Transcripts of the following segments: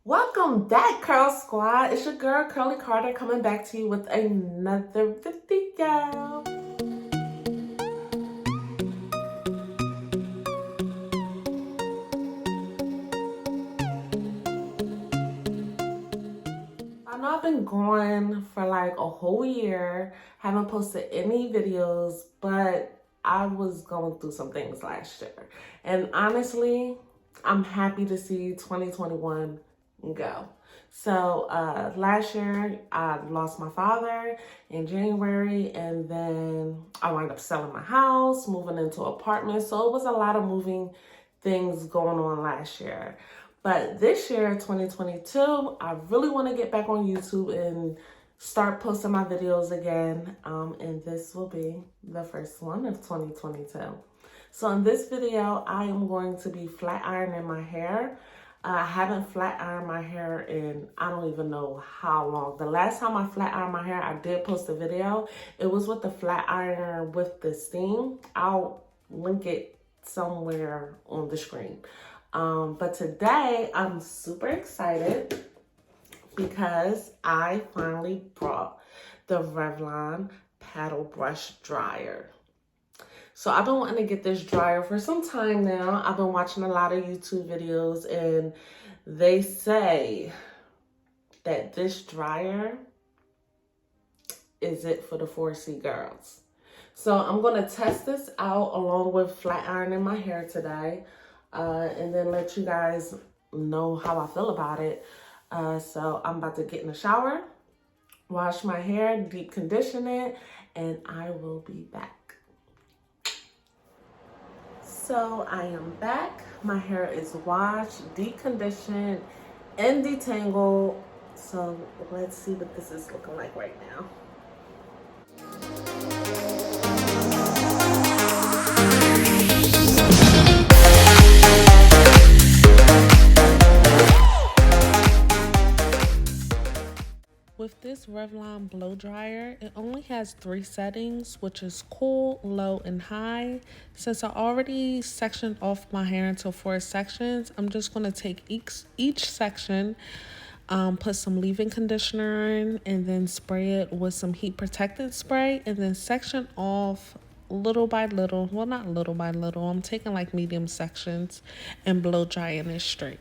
Welcome back, Curl Squad. It's your girl, Curly Carter, coming back to you with another video. I know I've been gone for like a whole year, haven't posted any videos, but I was going through some things last year. And honestly, I'm happy to see 2021 go. So last year I lost my father in January, and then I wound up selling my house, moving into an apartment. So it was a lot of moving things going on last year. But this year, 2022, I really want to get back on YouTube and start posting my videos again. And this will be the first one of 2022. So in this video, I am going to be flat ironing my hair. I haven't flat ironed my hair in I don't even know how long. The last time I flat ironed my hair, I did post a video. It was with the flat ironer with the steam. I'll link it somewhere on the screen. But today I'm super excited because I finally brought the Revlon paddle brush dryer. So I've been wanting to get this dryer for some time now. I've been watching a lot of YouTube videos, and they say that this dryer is it for the 4C girls. So I'm going to test this out along with flat ironing my hair today, and then let you guys know how I feel about it. So I'm about to get in the shower, wash my hair, deep condition it, and I will be back. So I am back. My hair is washed, deep conditioned, and detangled. So let's see what this is looking like right now. With this Revlon blow dryer, it only has 3 settings, which is cool, low, and high. Since I already sectioned off my hair into 4 sections, I'm just going to take each section, put some leave-in conditioner in, and then spray it with some heat protectant spray, and then section off little by little. Well, not little by little. I'm taking like medium sections and blow drying it straight.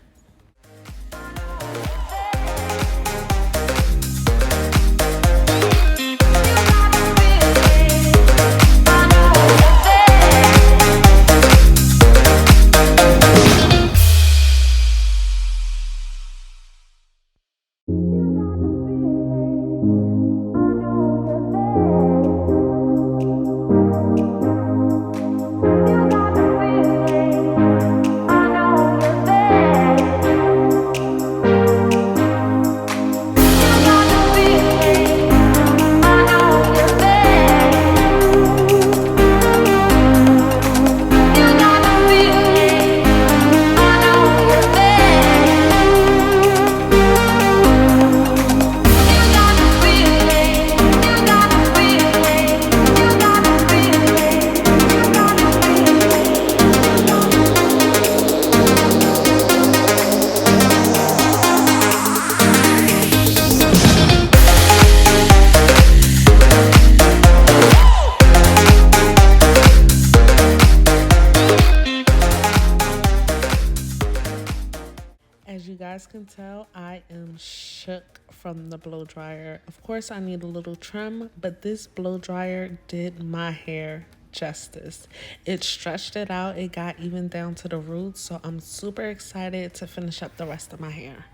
As you guys can tell, I am shook from the blow dryer. Of course, I need a little trim, but this blow dryer did my hair justice. It stretched it out. It got even down to the roots. So I'm super excited to finish up the rest of my hair.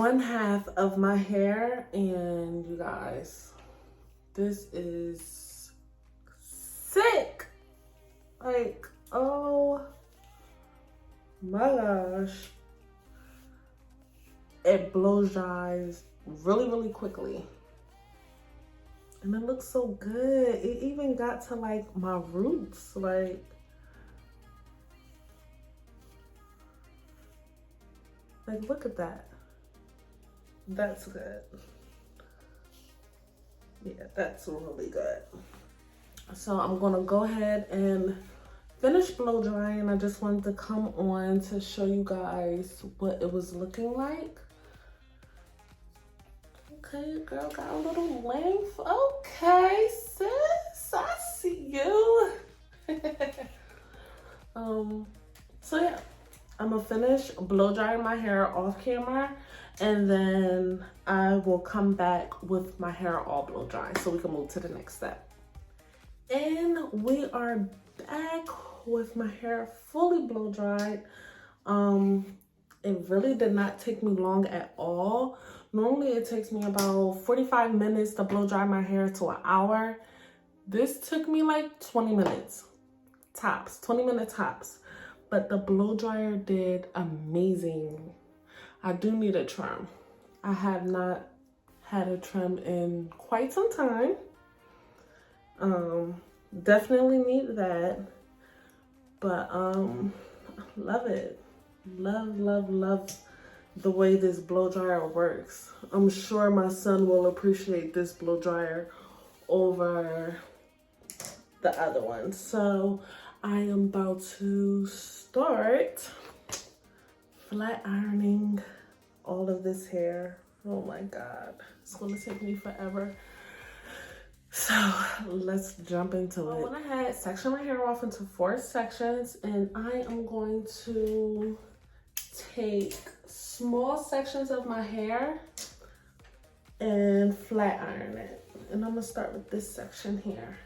1/2 of my hair, and you guys, this is sick. Like, oh my gosh. It blows dries really, really quickly. And it looks so good. It even got to like my roots. Like look at that. That's good. Yeah, that's really good. So I'm gonna go ahead and finish blow drying. I just wanted to come on to show you guys what it was looking like. Okay, girl got a little length. Okay, sis, I see you. So yeah, I'm gonna finish blow drying my hair off camera, and then I will come back with my hair all blow dry so we can move to the next step. And we are back with my hair fully blow dried. It really did not take me long at all. Normally it takes me about 45 minutes to blow dry my hair to an hour. This took me like 20 minutes tops, 20-minute tops. But the blow dryer did amazing. I do need a trim. I have not had a trim in quite some time. Definitely need that. But love it. Love, love, love the way this blow dryer works. I'm sure my son will appreciate this blow dryer over the other one. So I am about to start flat ironing all of this hair. Oh my God, it's gonna take me forever. So let's jump into it. I went ahead, sectioned my hair off into 4 sections, and I am going to take small sections of my hair and flat iron it. And I'm gonna start with this section here.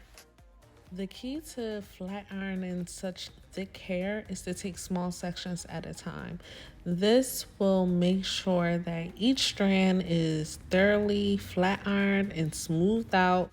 The key to flat ironing such thick hair is to take small sections at a time. This will make sure that each strand is thoroughly flat ironed and smoothed out.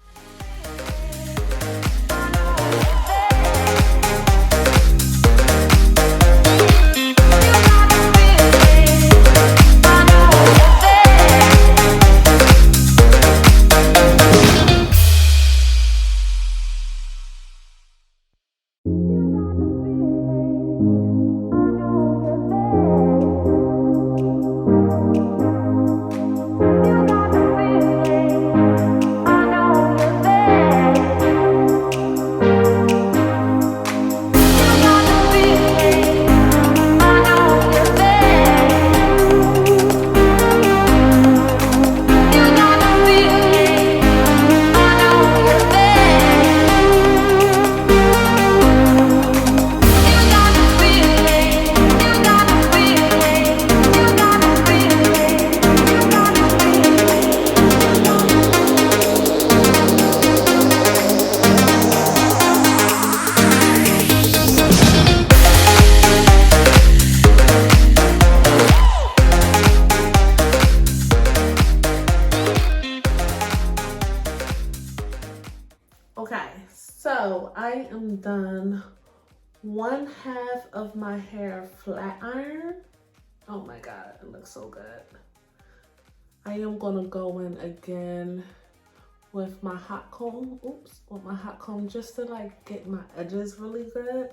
Okay, so I am done 1/2 of my hair flat iron. Oh my God, it looks so good. I am gonna go in again with my hot comb, with my hot comb, just to like get my edges really good.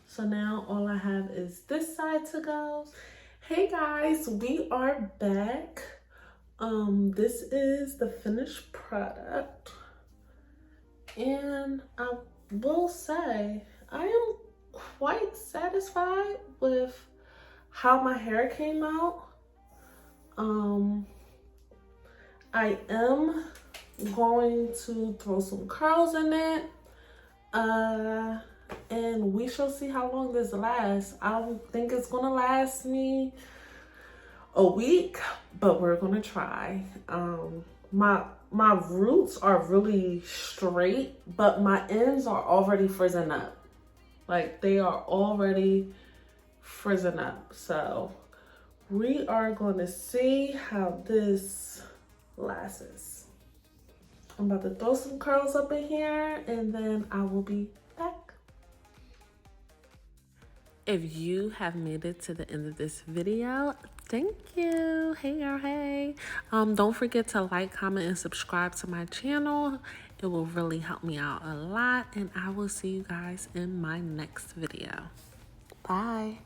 So now all I have is this side to go. Hey guys, we are back. This is the finished product. And I will say, I am quite satisfied with how my hair came out. I am going to throw some curls in it. And we shall see how long this lasts. I don't think it's gonna last me a week, but we're gonna try. My roots are really straight, but my ends are already frizzing up. Like, they are already frizzing up. So we are going to see how this lasts. I'm about to throw some curls up in here and then I will be back. If you have made it to the end of this video, thank you. Hey girl, hey. Don't forget to like, comment, and subscribe to my channel. It will really help me out a lot, and I will see you guys in my next video. Bye.